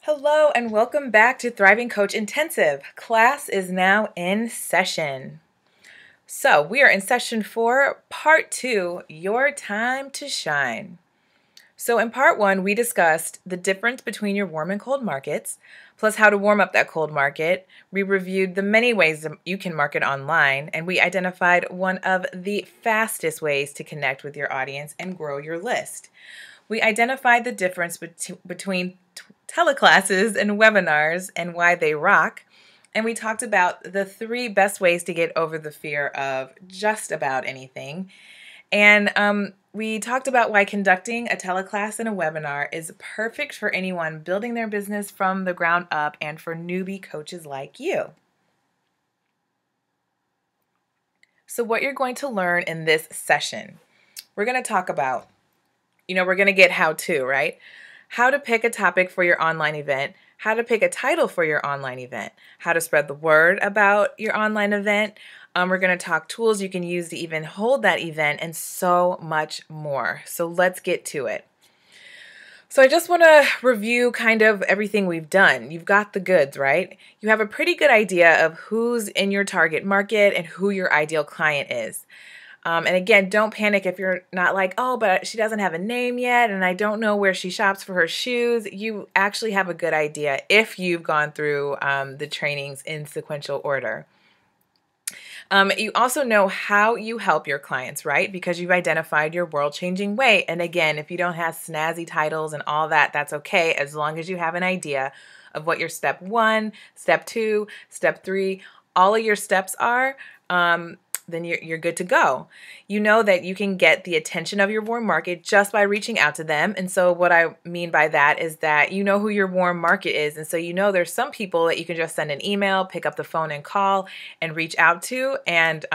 Hello and welcome back to Thriving Coach Intensive. Class is now in session. So we are in session 4, part 2, Your Time to Shine. So in part 1, we discussed the difference between your warm and cold markets, plus how to warm up that cold market. We reviewed the many ways that you can market online, and we identified one of the fastest ways to connect with your audience and grow your list. We identified the difference between teleclasses and webinars and why they rock. And we talked about the 3 best ways to get over the fear of just about anything. And we talked about why conducting a teleclass and a webinar is perfect for anyone building their business from the ground up and for newbie coaches like you. So what you're going to learn in this session, we're going to talk about, we're going to get how to, right? How to pick a topic for your online event, how to pick a title for your online event, how to spread the word about your online event. We're going to talk tools you can use to even hold that event and so much more. So let's get to it. So I just want to review kind of everything we've done. You've got the goods, right? You have a pretty good idea of who's in your target market and who your ideal client is. And again, don't panic if you're not like, oh, but she doesn't have a name yet and I don't know where she shops for her shoes. You actually have a good idea if you've gone through the trainings in sequential order. You also know how you help your clients, right? Because you've identified your world-changing way. And again, if you don't have snazzy titles and all that, that's okay, as long as you have an idea of what your step 1, step 2, step 3, all of your steps are. Then you're good to go. You know that you can get the attention of your warm market just by reaching out to them. And so what I mean by that is that you know who your warm market is. And so you know there's some people that you can just send an email, pick up the phone and call and reach out to and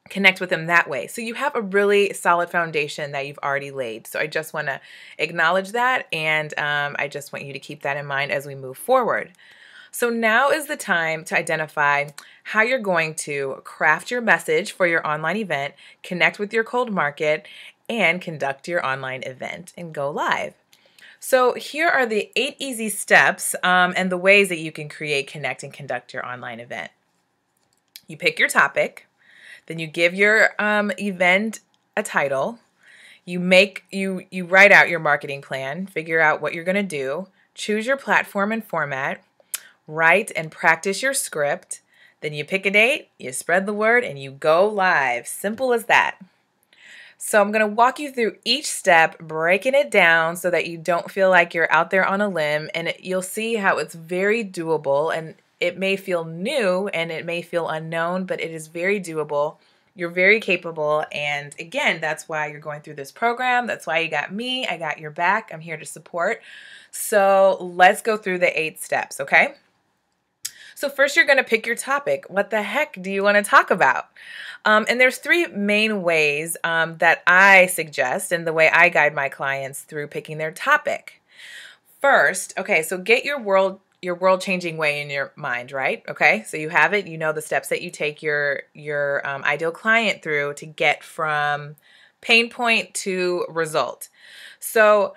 connect with them that way. So you have a really solid foundation that you've already laid. So I just want to acknowledge that. And I just want you to keep that in mind as we move forward. So now is the time to identify how you're going to craft your message for your online event, connect with your cold market, and conduct your online event and go live. So here are the 8 easy steps and the ways that you can create, connect, and conduct your online event. You pick your topic, then you give your event a title. You write out your marketing plan, figure out what you're going to do, choose your platform and format, write and practice your script, then you pick a date, you spread the word, and you go live. Simple as that. So I'm going to walk you through each step, breaking it down so that you don't feel like you're out there on a limb, and you'll see how it's very doable, and it may feel new and it may feel unknown, but it is very doable. You're very capable, and again, that's why you're going through this program. That's why you got me. I got your back. I'm here to support. So let's go through the 8 steps, okay? So first you're going to pick your topic. What the heck do you want to talk about? And there's 3 main ways that I suggest and the way I guide my clients through picking their topic. First, okay, so get your world-changing way in your mind, right? Okay, so you have it. You know the steps that you take your ideal client through to get from pain point to result. So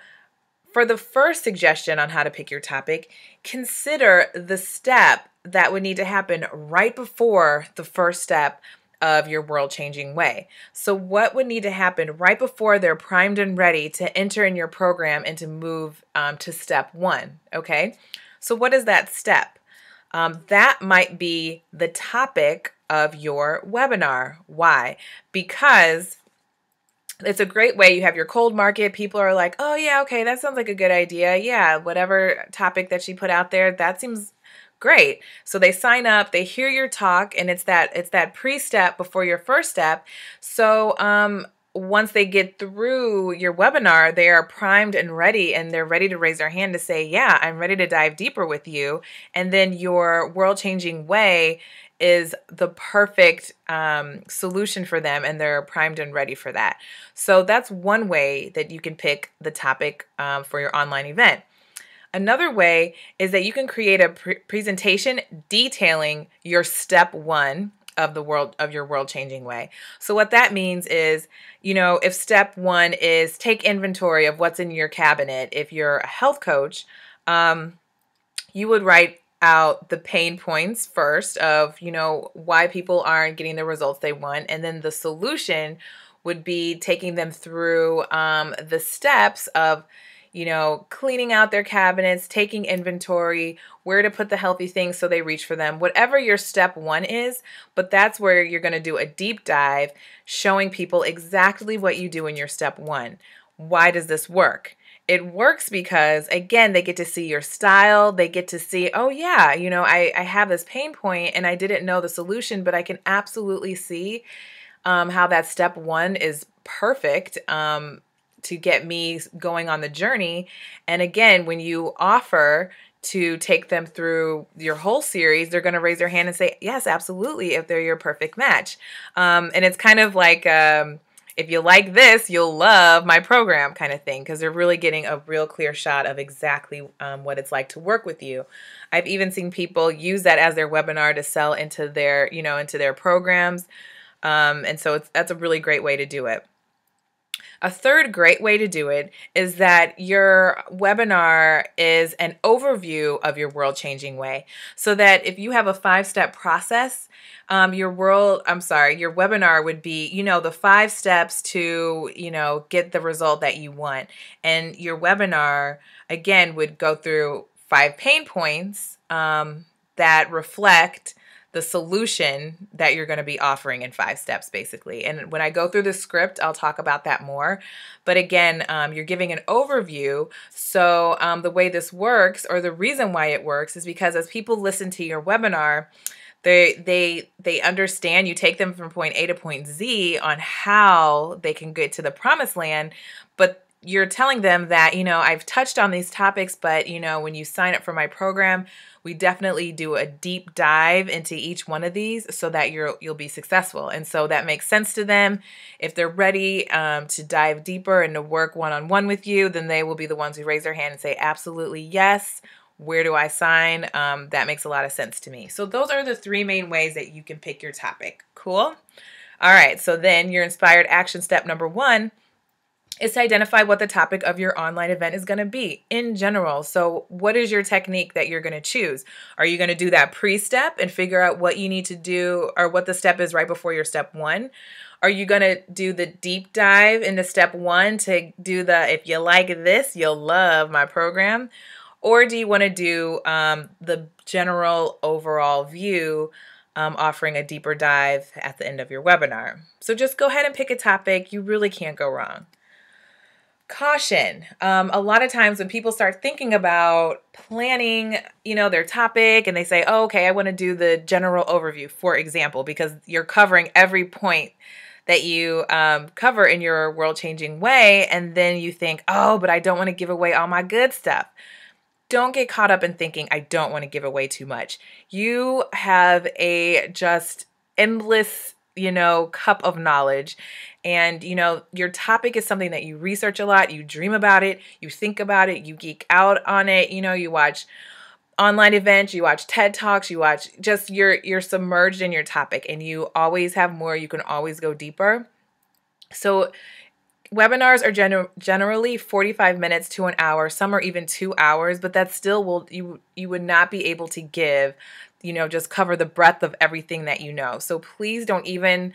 for the first suggestion on how to pick your topic, consider the step that would need to happen right before the first step of your world-changing way. So what would need to happen right before they're primed and ready to enter in your program and to move to step 1, okay? So what is that step? That might be the topic of your webinar. Why? Because it's a great way. You have your cold market. People are like, oh yeah, okay, that sounds like a good idea. Yeah, whatever topic that she put out there, that seems great. So they sign up, they hear your talk, and it's that pre-step before your first step. So once they get through your webinar, they are primed and ready, and they're ready to raise their hand to say, yeah, I'm ready to dive deeper with you. And then your world-changing way is the perfect solution for them, and they're primed and ready for that. So that's one way that you can pick the topic for your online event. Another way is that you can create a presentation detailing your step 1 of your world-changing way. So what that means is, if step 1 is take inventory of what's in your cabinet, if you're a health coach, You would write out the pain points first of, why people aren't getting the results they want. And then the solution would be taking them through the steps of, cleaning out their cabinets, taking inventory, where to put the healthy things so they reach for them, whatever your step one is. But that's where you're going to do a deep dive, showing people exactly what you do in your step one. Why does this work? It works because, again, they get to see your style. They get to see, oh yeah, I have this pain point and I didn't know the solution, but I can absolutely see how that step one is perfect to get me going on the journey. And again, when you offer to take them through your whole series, they're going to raise their hand and say, yes, absolutely, if they're your perfect match. And it's kind of like, if you like this, you'll love my program kind of thing, because they're really getting a real clear shot of exactly what it's like to work with you. I've even seen people use that as their webinar to sell into their, into their programs. And so that's a really great way to do it. A third great way to do it is that your webinar is an overview of your world-changing way. So that if you have a 5-step process, your webinar would be, the 5 steps to, get the result that you want. And your webinar, again, would go through 5 pain points that reflect the solution that you're going to be offering in 5 steps, basically. And when I go through the script, I'll talk about that more. But again, you're giving an overview. So the way this works, or the reason why it works, is because as people listen to your webinar, they understand, you take them from point A to point Z on how they can get to the promised land. But you're telling them that, I've touched on these topics, but, when you sign up for my program, we definitely do a deep dive into each one of these so that you'll be successful. And so that makes sense to them. If they're ready to dive deeper and to work one-on-one with you, then they will be the ones who raise their hand and say, absolutely, yes. Where do I sign? That makes a lot of sense to me. So those are the 3 main ways that you can pick your topic. Cool? All right. So then your inspired action step number 1 is to identify what the topic of your online event is going to be in general. So what is your technique that you're going to choose? Are you going to do that pre-step and figure out what you need to do, or what the step is right before your step 1? Are you going to do the deep dive into step 1 to do the, if you like this, you'll love my program? Or do you want to do the general overall view, offering a deeper dive at the end of your webinar? So just go ahead and pick a topic. You really can't go wrong. Caution. A lot of times when people start thinking about planning, their topic, and they say, oh, okay, I want to do the general overview, for example, because you're covering every point that you cover in your world-changing way. And then you think, oh, but I don't want to give away all my good stuff. Don't get caught up in thinking, I don't want to give away too much. You have a just endless, cup of knowledge. And, your topic is something that you research a lot. You dream about it. You think about it. You geek out on it. You watch online events. You watch TED Talks. You watch you're submerged in your topic, and you always have more. You can always go deeper. So webinars are generally 45 minutes to an hour. Some are even 2 hours, but that still you would not be able to give, just cover the breadth of everything that you know. So please don't even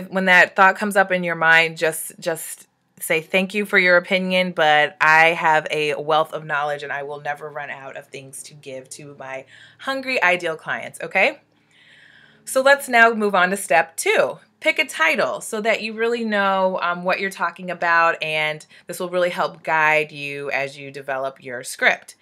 when that thought comes up in your mind, just say thank you for your opinion, but I have a wealth of knowledge and I will never run out of things to give to my hungry ideal clients. Okay. So let's now move on to step 2. Pick a title so that you really know what you're talking about, and this will really help guide you as you develop your script.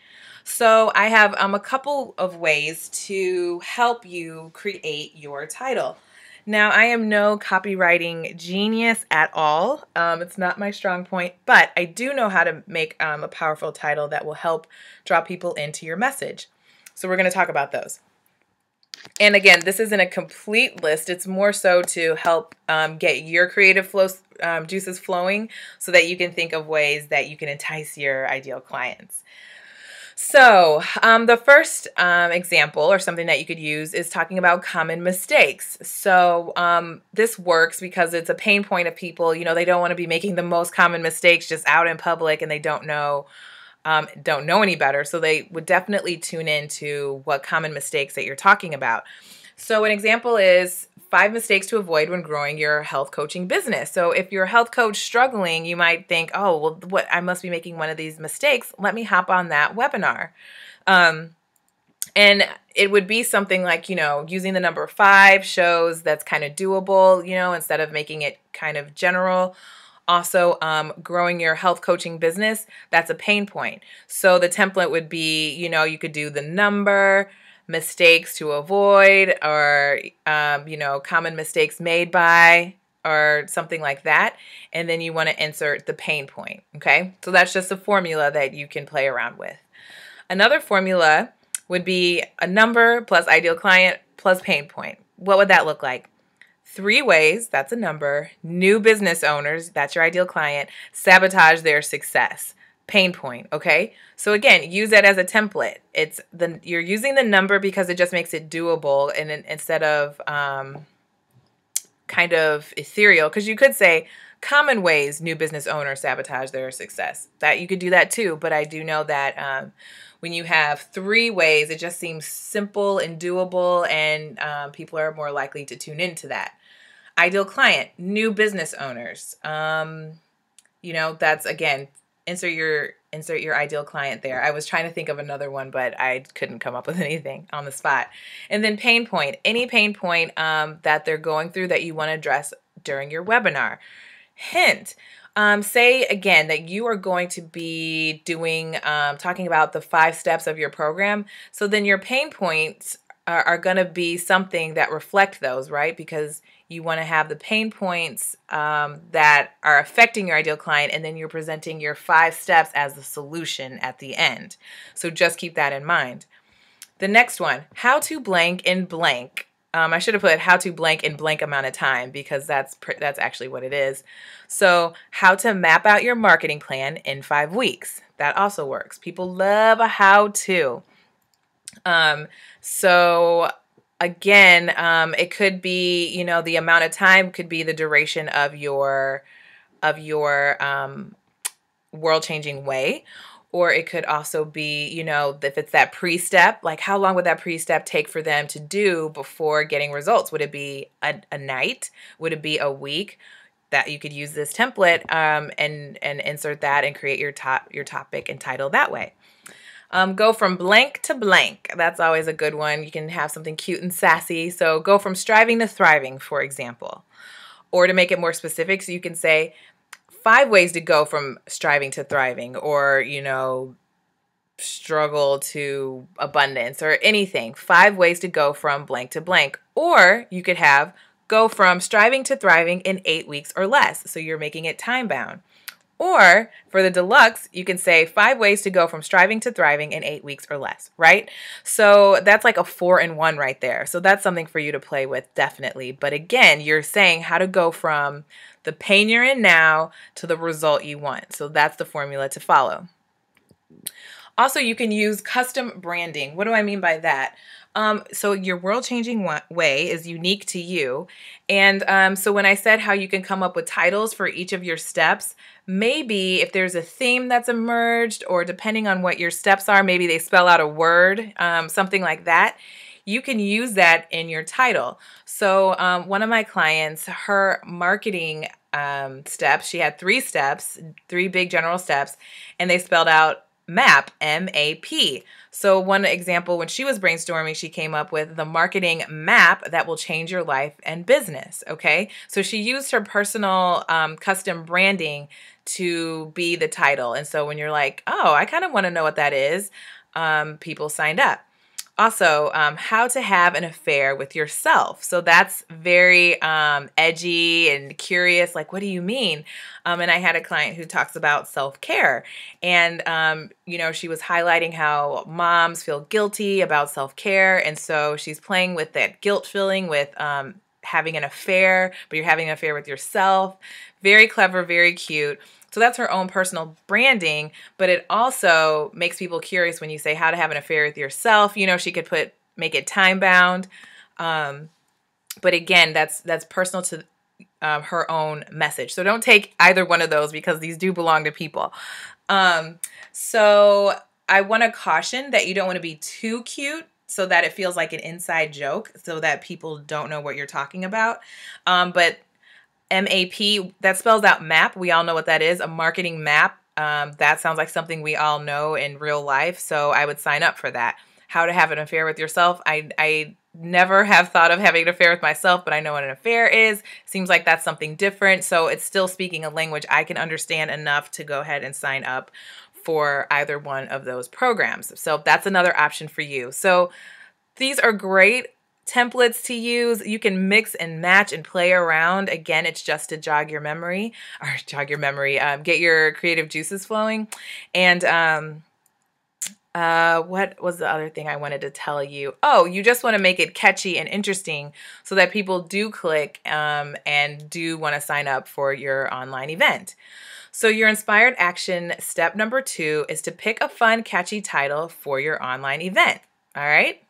So I have a couple of ways to help you create your title. Now, I am no copywriting genius at all. It's not my strong point, but I do know how to make a powerful title that will help draw people into your message. So we're going to talk about those. And again, this isn't a complete list. It's more so to help get your creative juices flowing so that you can think of ways that you can entice your ideal clients. So the first example, or something that you could use, is talking about common mistakes. So this works because it's a pain point of people. They don't want to be making the most common mistakes just out in public, and they don't know don't know any better. So they would definitely tune into what common mistakes that you're talking about. So an example is 5 mistakes to avoid when growing your health coaching business. So if you're a health coach struggling, you might think, oh, well, what, I must be making one of these mistakes. Let me hop on that webinar. And it would be something like, using the number 5 shows that's kind of doable, instead of making it kind of general. Also, growing your health coaching business, that's a pain point. So the template would be, you could do the number, mistakes to avoid, or, common mistakes made by, or something like that. And then you want to insert the pain point. Okay. So that's just a formula that you can play around with. Another formula would be a number plus ideal client plus pain point. What would that look like? 3 ways, that's a number, new business owners, that's your ideal client, sabotage their success. Pain point, okay? So again, use that as a template. You're using the number because it just makes it doable, and instead of kind of ethereal, because you could say common ways new business owners sabotage their success. That you could do that too, but I do know that when you have 3 ways, it just seems simple and doable, and people are more likely to tune into that. Ideal client, new business owners. That's, again, insert your ideal client there. I was trying to think of another one, but I couldn't come up with anything on the spot. And then pain point, any pain point that they're going through that you want to address during your webinar. Hint, say again that you are going to be talking about the 5 steps of your program. So then your pain points are going to be something that reflect those, right? Because you want to have the pain points that are affecting your ideal client, and then you're presenting your 5 steps as the solution at the end. So just keep that in mind. The next one, how to blank in blank. I should have put how to blank in blank amount of time, because that's actually what it is. So how to map out your marketing plan in 5 weeks. That also works. People love a how to. So again, it could be, the amount of time could be the duration of your world-changing way. Or it could also be, if it's that pre-step, like how long would that pre-step take for them to do before getting results? Would it be a night? Would it be a week? That you could use this template and insert that and create your topic and title that way. Go from blank to blank. That's always a good one. You can have something cute and sassy. So go from striving to thriving, for example. Or to make it more specific, so you can say 5 ways to go from striving to thriving, or, struggle to abundance, or anything. 5 ways to go from blank to blank. Or you could have go from striving to thriving in 8 weeks or less. So you're making it time bound. Or for the deluxe, you can say 5 ways to go from striving to thriving in 8 weeks or less, right? So that's like a 4-in-1 right there. So that's something for you to play with, definitely. But again, you're saying how to go from the pain you're in now to the result you want. So that's the formula to follow. Also, you can use custom branding. What do I mean by that? So your world-changing way is unique to you. And so when I said how you can come up with titles for each of your steps, maybe if there's a theme that's emerged, or depending on what your steps are, maybe they spell out a word, something like that, you can use that in your title. So one of my clients, her marketing steps, she had 3 steps, 3 big general steps, and they spelled out MAP, M-A-P. So one example, when she was brainstorming, she came up with the marketing map that will change your life and business. Okay. So she used her personal custom branding to be the title. And so when you're like, oh, I kind of want to know what that is, people signed up. Also, how to have an affair with yourself. So that's very edgy and curious. Like, what do you mean? And I had a client who talks about self-care. And, she was highlighting how moms feel guilty about self-care. And so she's playing with that guilt feeling with having an affair, but you're having an affair with yourself. Very clever, very cute. So that's her own personal branding, but it also makes people curious when you say how to have an affair with yourself. She could make it time bound. But again, that's personal to her own message. So don't take either one of those, because these do belong to people. So I want to caution that you don't want to be too cute so that it feels like an inside joke so that people don't know what you're talking about. But MAP, that spells out map. We all know what that is, a marketing map. That sounds like something we all know in real life. So I would sign up for that. How to have an affair with yourself. I never have thought of having an affair with myself, but I know what an affair is. Seems like that's something different. So it's still speaking a language I can understand enough to go ahead and sign up for either one of those programs. So that's another option for you. So these are great templates to use. You can mix and match and play around. Again, it's just to get your creative juices flowing. And what was the other thing I wanted to tell you? Oh, you just want to make it catchy and interesting so that people do click and do want to sign up for your online event. So your inspired action step number 2 is to pick a fun, catchy title for your online event. All right.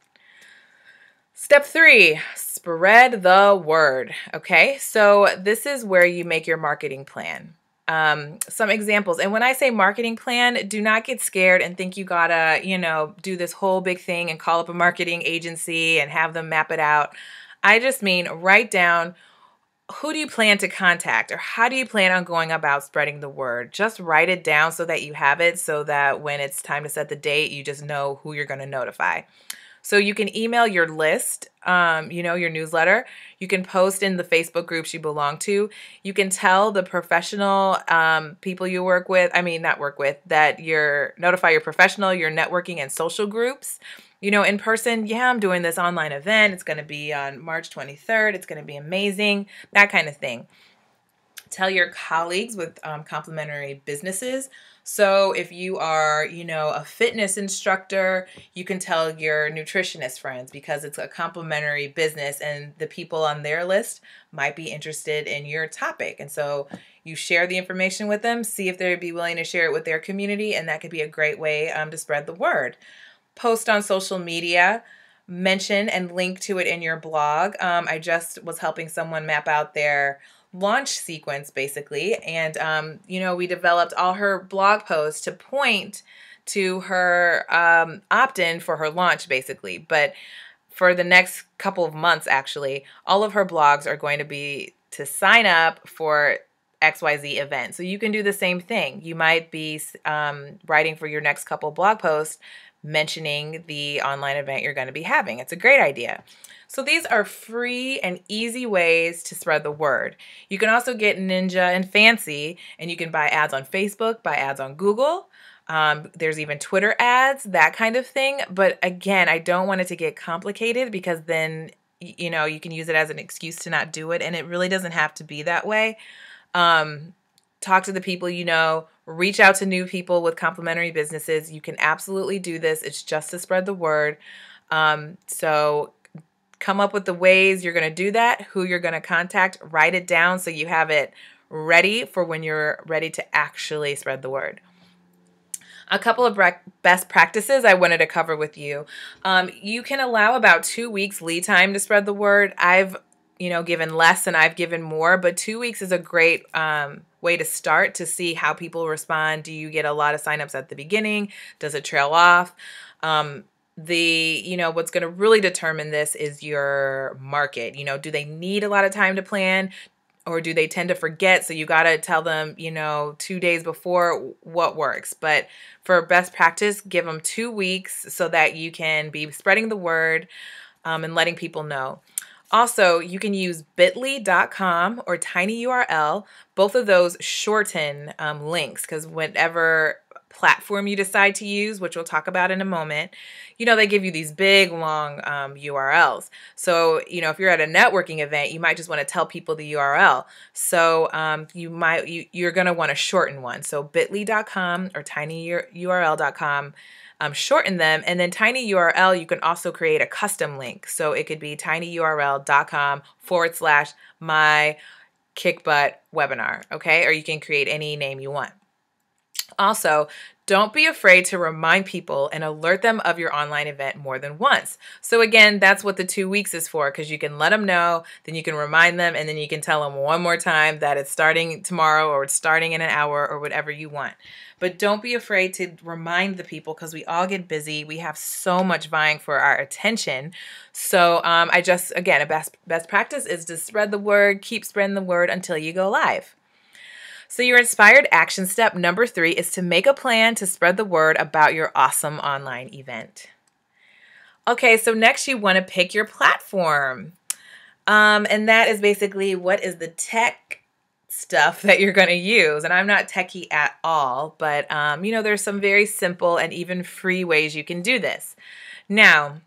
Step 3, spread the word. Okay, so this is where you make your marketing plan. Some examples. And when I say marketing plan, do not get scared and think you gotta, do this whole big thing and call up a marketing agency and have them map it out. I just mean write down, who do you plan to contact, or how do you plan on going about spreading the word? Just write it down so that you have it, so that when it's time to set the date, you just know who you're going to notify. So you can email your list, your newsletter. You can post in the Facebook groups you belong to. You can tell the professional people you notify your professional, your networking and social groups. In person, I'm doing this online event. It's going to be on March 23rd. It's going to be amazing, that kind of thing. Tell your colleagues with complementary businesses. So if you are, a fitness instructor, you can tell your nutritionist friends because it's a complementary business and the people on their list might be interested in your topic. And so you share the information with them, see if they'd be willing to share it with their community, and that could be a great way to spread the word. Post on social media, mention and link to it in your blog. I just was helping someone map out their launch sequence basically. And, we developed all her blog posts to point to her opt-in for her launch basically. But for the next couple of months, actually, all of her blogs are going to be to sign up for XYZ event. So you can do the same thing. You might be writing for your next couple blog posts mentioning the online event you're going to be having. It's a great idea. So these are free and easy ways to spread the word. You can also get ninja and fancy, and you can buy ads on Facebook, buy ads on Google. There's even Twitter ads, that kind of thing. But again, I don't want it to get complicated because then, you can use it as an excuse to not do it. And it really doesn't have to be that way. Talk to the people reach out to new people with complementary businesses. You can absolutely do this. It's just to spread the word. So come up with the ways you're going to do that, who you're going to contact, write it down so you have it ready for when you're ready to actually spread the word. A couple of best practices I wanted to cover with you. You can allow about 2 weeks lead time to spread the word. I've given less and I've given more, but 2 weeks is a great way to start to see how people respond. Do you get a lot of signups at the beginning? Does it trail off? What's going to really determine this is your market. Do they need a lot of time to plan, or do they tend to forget? So you got to tell them, 2 days before what works. But for best practice, give them 2 weeks so that you can be spreading the word and letting people know. Also, you can use bit.ly.com or tinyurl. Both of those shorten links because whatever platform you decide to use, which we'll talk about in a moment, they give you these big, long URLs. So, if you're at a networking event, you might just want to tell people the URL. So you're going to want to shorten one. So bit.ly.com or tinyurl.com. Shorten them. And then tinyurl, you can also create a custom link. So it could be tinyurl.com/my kick butt webinar. Okay. Or you can create any name you want. Also, don't be afraid to remind people and alert them of your online event more than once. So again, that's what the 2 weeks is for, because you can let them know, then you can remind them, and then you can tell them one more time that it's starting tomorrow or it's starting in an hour or whatever you want. But don't be afraid to remind the people, because we all get busy. We have so much vying for our attention. So again, a best practice is to spread the word, keep spreading the word until you go live. So your inspired action step number 3 is to make a plan to spread the word about your awesome online event. Okay, so next you want to pick your platform. And that is basically what is the tech stuff that you're going to use. And I'm not techie at all, but there's some very simple and even free ways you can do this. Now,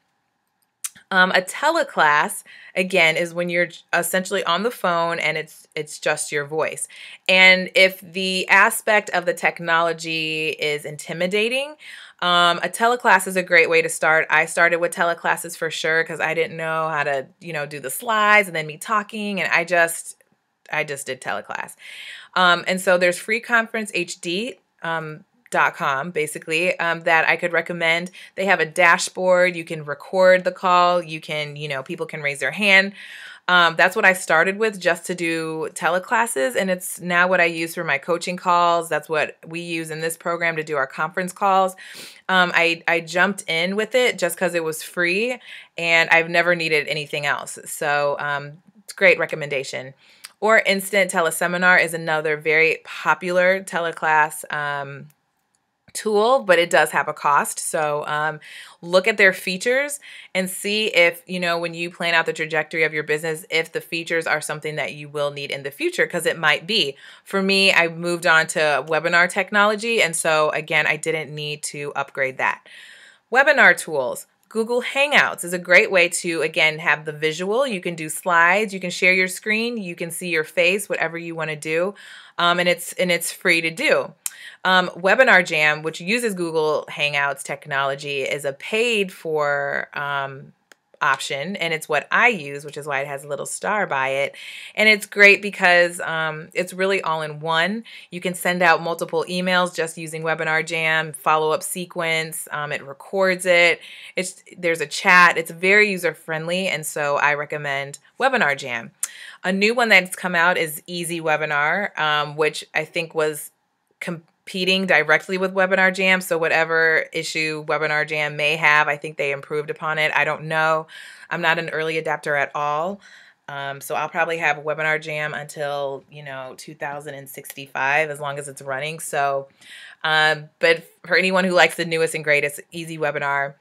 a teleclass, again, is when you're essentially on the phone and it's just your voice. And if the aspect of the technology is intimidating, a teleclass is a great way to start. I started with teleclasses for sure because I didn't know how to, do the slides and then me talking, and I just did teleclass. And so there's freeconferencehd.com basically, that I could recommend. They have a dashboard. You can record the call. You can, people can raise their hand. That's what I started with, just to do teleclasses. And it's now what I use for my coaching calls. That's what we use in this program to do our conference calls. I jumped in with it just because it was free and I've never needed anything else. So it's a great recommendation. Or Instant Teleseminar is another very popular teleclass tool, but it does have a cost. So look at their features and see if, when you plan out the trajectory of your business, if the features are something that you will need in the future, because it might be. For me, I moved on to webinar technology. And so again, I didn't need to upgrade that. Webinar tools. Google Hangouts is a great way to, again, have the visual. You can do slides, you can share your screen, you can see your face, whatever you want to do. And it's free to do. Webinar Jam, which uses Google Hangouts technology, is a paid for option, and it's what I use, which is why it has a little star by it. And it's great because it's really all in one. You can send out multiple emails just using Webinar Jam, follow-up sequence. It records it. There's a chat. It's very user-friendly, and so I recommend Webinar Jam. A new one that's come out is Easy Webinar, which I think was competing directly with Webinar Jam. So whatever issue Webinar Jam may have, I think they improved upon it. I don't know. I'm not an early adapter at all. So I'll probably have Webinar Jam until, 2065, as long as it's running. So, but for anyone who likes the newest and greatest, Easy Webinar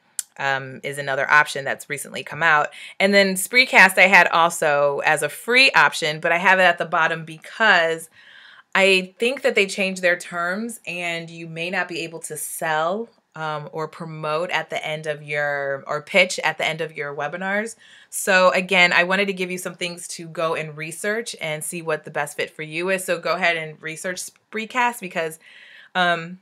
is another option that's recently come out. And then Spreecast I had also as a free option, but I have it at the bottom because I think that they changed their terms and you may not be able to sell or promote at the end of or pitch at the end of your webinars. So again, I wanted to give you some things to go and research and see what the best fit for you is. So go ahead and research Spreecast because it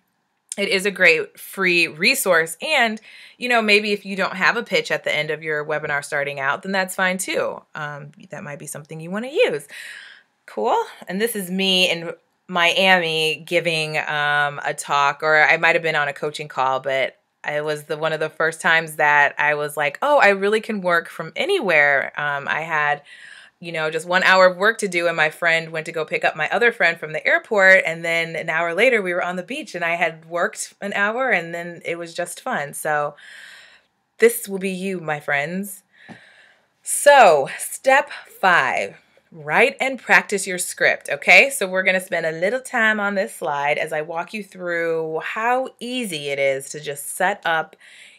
is a great free resource. And, maybe if you don't have a pitch at the end of your webinar starting out, then that's fine too. That might be something you want to use. Cool. And this is me in Miami giving a talk, or I might have been on a coaching call, but it was one of the first times that I was like, oh, I really can work from anywhere. I had, just 1 hour of work to do, and my friend went to go pick up my other friend from the airport, and then an hour later we were on the beach, and I had worked an hour, and then it was just fun. So this will be you, my friends. So step 5. Write and practice your script, okay? So we're going to spend a little time on this slide as I walk you through how easy it is to just set up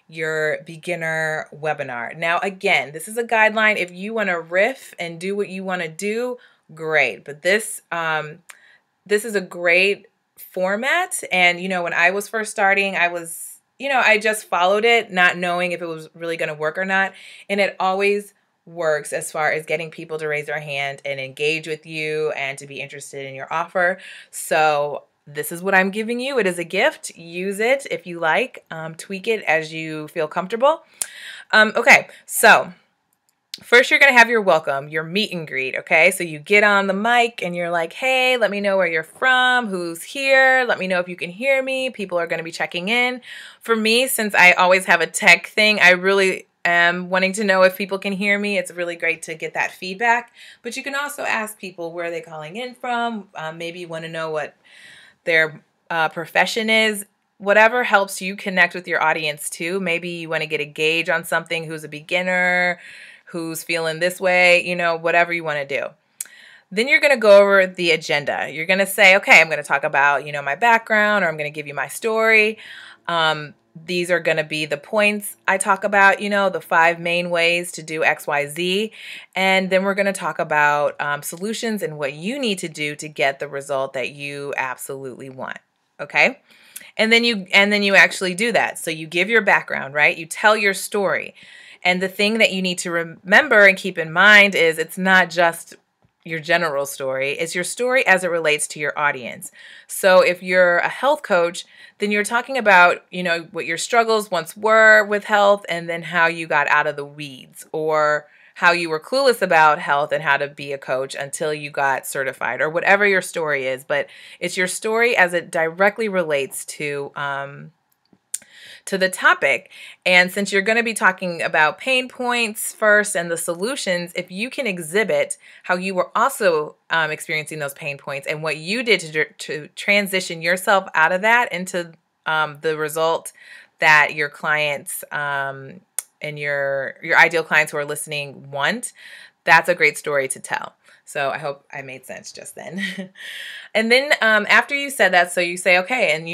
your beginner webinar. Now, again, this is a guideline. If you want to riff and do what you want to do, great. But this is a great format. And, when I was first starting, I just followed it, not knowing if it was really going to work or not. And it always works as far as getting people to raise their hand and engage with you and to be interested in your offer. So this is what I'm giving you. It is a gift. Use it if you like. Tweak it as you feel comfortable. Okay, so first you're going to have your welcome, your meet and greet, okay? So you get on the mic and you're like, hey, let me know where you're from, who's here, let me know if you can hear me. People are going to be checking in. For me, since I always have a tech thing, I really wanting to know if people can hear me. It's really great to get that feedback, but you can also ask people where they're calling in from. Maybe you want to know what their profession is, whatever helps you connect with your audience too. Maybe you want to get a gauge on something, who's a beginner, who's feeling this way, whatever you want to do. Then you're going to go over the agenda. You're going to say, okay, I'm going to talk about, my background, or I'm going to give you my story. These are going to be the points I talk about, the 5 main ways to do X, Y, Z. And then we're going to talk about solutions and what you need to do to get the result that you absolutely want. Okay. And then you actually do that. So you give your background, right? You tell your story. And the thing that you need to remember and keep in mind is it's not just your general story. It's your story as it relates to your audience. So if you're a health coach, then you're talking about, what your struggles once were with health, and then how you got out of the weeds, or how you were clueless about health and how to be a coach until you got certified, or whatever your story is. But it's your story as it directly relates to the topic. And since you're going to be talking about pain points first and the solutions, if you can exhibit how you were also experiencing those pain points and what you did to transition yourself out of that into the result that your clients and your ideal clients who are listening want, that's a great story to tell. So I hope I made sense just then. And then after you said that, so you say, okay, and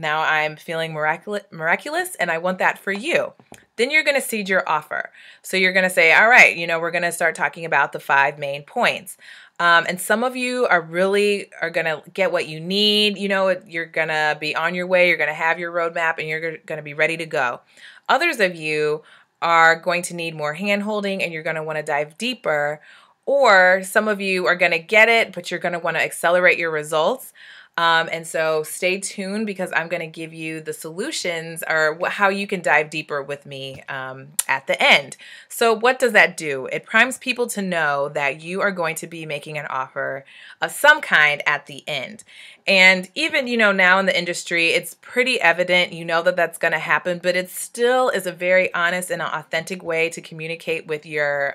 now I'm feeling miraculous and I want that for you. Then you're going to seed your offer. So you're going to say, all right, we're going to start talking about the 5 main points. And some of you are going to get what you need. You're going to be on your way. You're going to have your roadmap and you're going to be ready to go. Others of you are going to need more hand-holding and you're going to want to dive deeper. Or some of you are going to get it, but you're going to want to accelerate your results. And so stay tuned, because I'm going to give you the solutions, or how you can dive deeper with me at the end. So what does that do? It primes people to know that you are going to be making an offer of some kind at the end. And even, now in the industry, it's pretty evident, that that's going to happen, but it still is a very honest and authentic way to communicate with your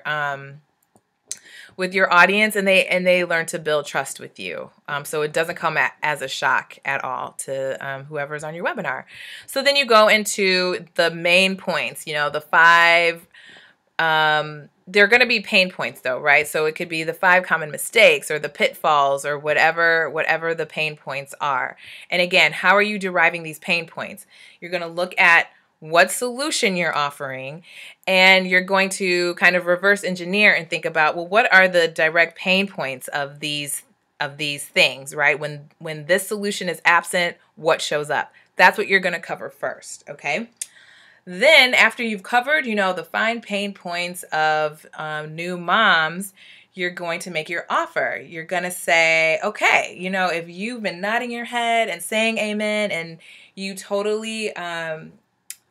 audience, and they learn to build trust with you. So it doesn't come as a shock at all to whoever's on your webinar. So then you go into the main points, the 5, they're going to be pain points though, right? So it could be the 5 common mistakes or the pitfalls or whatever the pain points are. And again, how are you deriving these pain points? You're going to look at what solution you're offering, and you're going to kind of reverse engineer and think about, well, what are the direct pain points of these things, right? When this solution is absent, what shows up? That's what you're going to cover first, okay? Then after you've covered, the fine pain points of new moms, you're going to make your offer. You're going to say, okay, if you've been nodding your head and saying amen, and you totally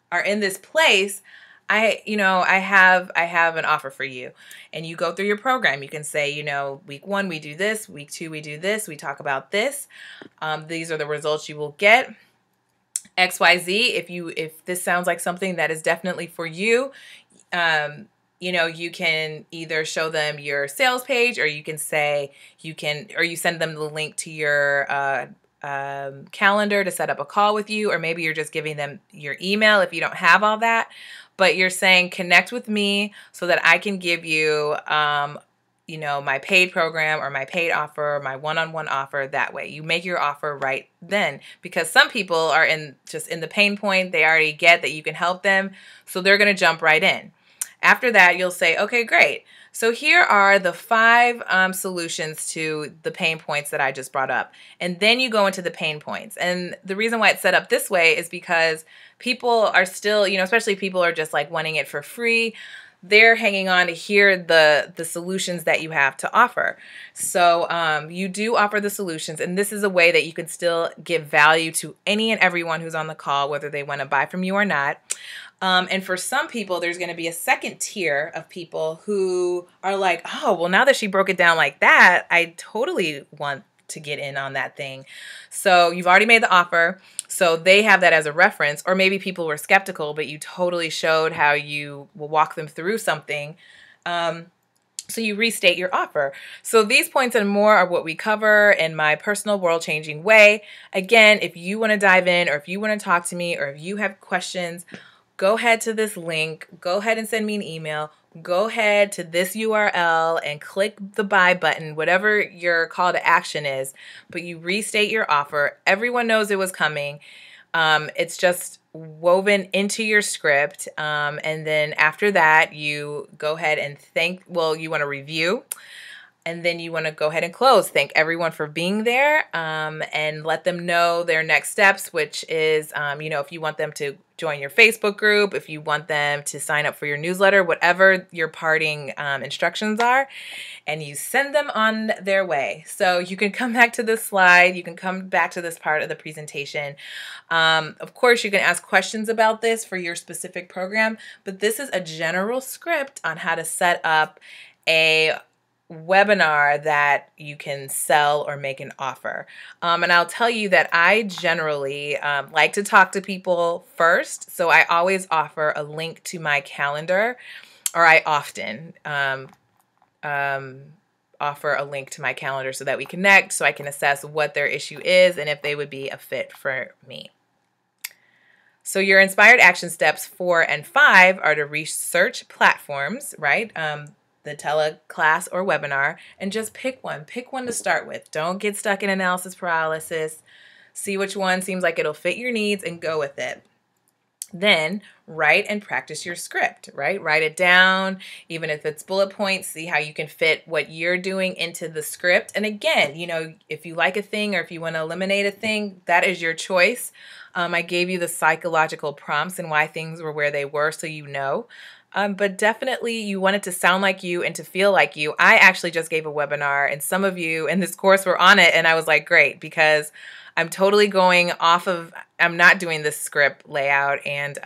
are in this place, I have an offer for you. And you go through your program. You can say, week 1, we do this. Week 2, we do this. We talk about this. These are the results you will get. XYZ, if this sounds like something that is definitely for you, you can either show them your sales page, or you can say, or you send them the link to your calendar to set up a call with you, or maybe you're just giving them your email if you don't have all that, but you're saying connect with me so that I can give you my paid program or my paid offer, my one-on-one offer. That way you make your offer right then, because some people are in the pain point. They already get that you can help them, so they're going to jump right in. After that, you'll say, okay, great. So here are the 5 solutions to the pain points that I just brought up. And then you go into the pain points. And the reason why it's set up this way is because people are still, especially people are just like wanting it for free. They're hanging on to hear the solutions that you have to offer. So you do offer the solutions, and this is a way that you can still give value to any and everyone who's on the call, whether they want to buy from you or not. And for some people, there's going to be a second tier of people who are like, oh, well, now that she broke it down like that, I totally want to get in on that thing. So you've already made the offer. So they have that as a reference. Or maybe people were skeptical, but you totally showed how you will walk them through something. So you restate your offer. So these points and more are what we cover in my personal world-changing way. Again, if you want to dive in, or if you want to talk to me, or if you have questions, go ahead to this link. Go ahead and send me an email. Go ahead to this URL and click the buy button, whatever your call to action is. But you restate your offer. Everyone knows it was coming. It's just woven into your script. And then after that, you go ahead and you want to review. And then you want to go ahead and close. Thank everyone for being there, and let them know their next steps, which is, if you want them to join your Facebook group, if you want them to sign up for your newsletter, whatever your parting instructions are, and you send them on their way. So you can come back to this slide. You can come back to this part of the presentation. Of course, you can ask questions about this for your specific program, but this is a general script on how to set up a webinar that you can sell or make an offer. And I'll tell you that I generally like to talk to people first. So I always offer a link to my calendar, or I often offer a link to my calendar so that we connect, so I can assess what their issue is and if they would be a fit for me. So your inspired action steps 4 and 5 are to research platforms, right? The teleclass or webinar, and just pick one. Pick one to start with. Don't get stuck in analysis paralysis. See which one seems like it'll fit your needs and go with it. Then write and practice your script, right? Write it down, even if it's bullet points. See how you can fit what you're doing into the script. And again, if you like a thing or if you want to eliminate a thing, that is your choice. I gave you the psychological prompts and why things were where they were, so you know. But definitely you want it to sound like you and to feel like you. I actually just gave a webinar, and some of you in this course were on it, and I was like, great, because I'm totally going off of, I'm not doing this script layout, and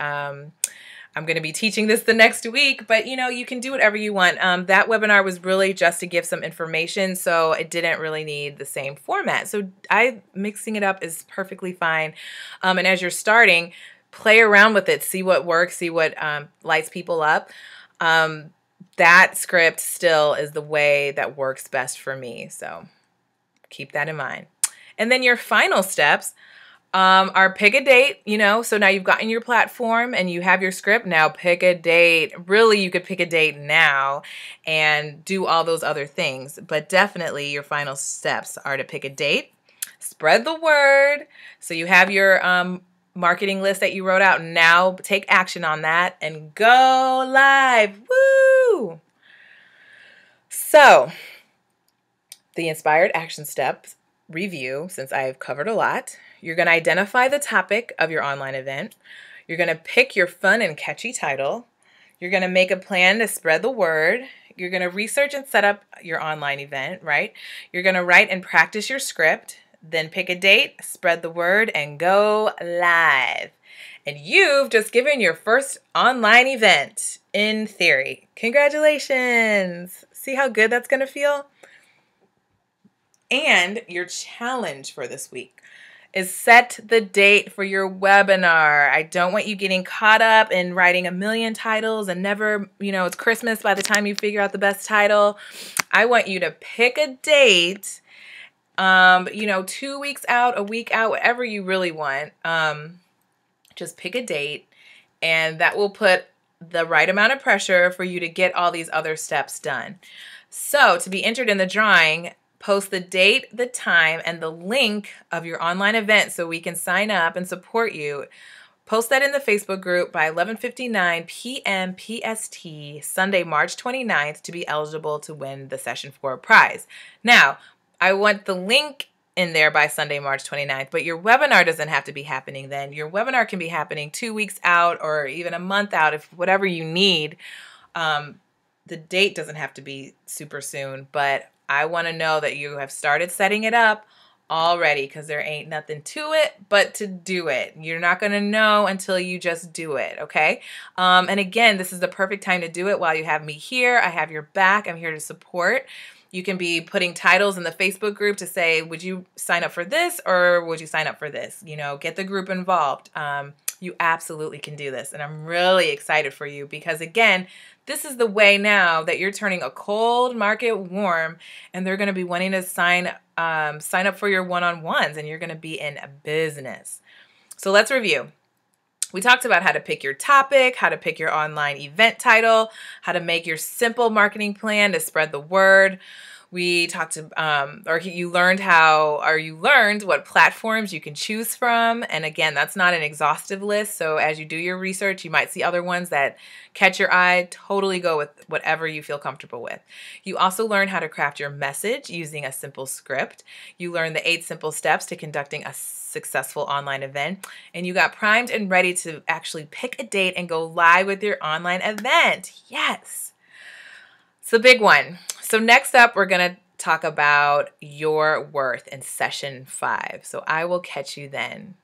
I'm going to be teaching this the next week, but you can do whatever you want. That webinar was really just to give some information, so it didn't really need the same format. So mixing it up is perfectly fine. And as you're starting, play around with it, see what works, see what lights people up. That script still is the way that works best for me. So keep that in mind. And then your final steps are pick a date, so now you've gotten your platform and you have your script. Now pick a date. Really, you could pick a date now and do all those other things. But definitely your final steps are to pick a date, spread the word. So you have your marketing list that you wrote out. Now take action on that and go live. Woo! So the inspired action steps review, since I've covered a lot. You're going to identify the topic of your online event. You're going to pick your fun and catchy title. You're going to make a plan to spread the word. You're going to research and set up your online event, right? You're going to write and practice your script. Then pick a date, spread the word, and go live. And you've just given your first online event in theory. Congratulations. See how good that's going to feel? And your challenge for this week is set the date for your webinar. I don't want you getting caught up in writing a million titles and never, it's Christmas by the time you figure out the best title. I want you to pick a date, 2 weeks out, a week out, whatever you really want. Just pick a date, and that will put the right amount of pressure for you to get all these other steps done. So to be entered in the drawing, post the date, the time, and the link of your online event so we can sign up and support you. Post that in the Facebook group by 11:59 p.m. PST, Sunday, March 29th, to be eligible to win the Session 4 prize. Now, I want the link in there by Sunday, March 29th, but your webinar doesn't have to be happening then. Your webinar can be happening 2 weeks out or even a month out, if whatever you need. The date doesn't have to be super soon, but I want to know that you have started setting it up already, because there ain't nothing to it but to do it. You're not going to know until you just do it, okay? And again, this is the perfect time to do it while you have me here. I have your back. I'm here to support. You can be putting titles in the Facebook group to say, would you sign up for this or would you sign up for this? Get the group involved. You absolutely can do this. And I'm really excited for you because, again, this is the way now that you're turning a cold market warm, and they're going to be wanting to sign up for your one-on-ones, and you're going to be in a business. So let's review. We talked about how to pick your topic, how to pick your online event title, how to make your simple marketing plan to spread the word. We talked you learned what platforms you can choose from. And again, that's not an exhaustive list. So as you do your research, you might see other ones that catch your eye. Totally go with whatever you feel comfortable with. You also learn how to craft your message using a simple script. You learn the 8 simple steps to conducting a successful online event. And you got primed and ready to actually pick a date and go live with your online event. Yes. It's the big one. So next up, we're going to talk about your worth in session 5. So I will catch you then.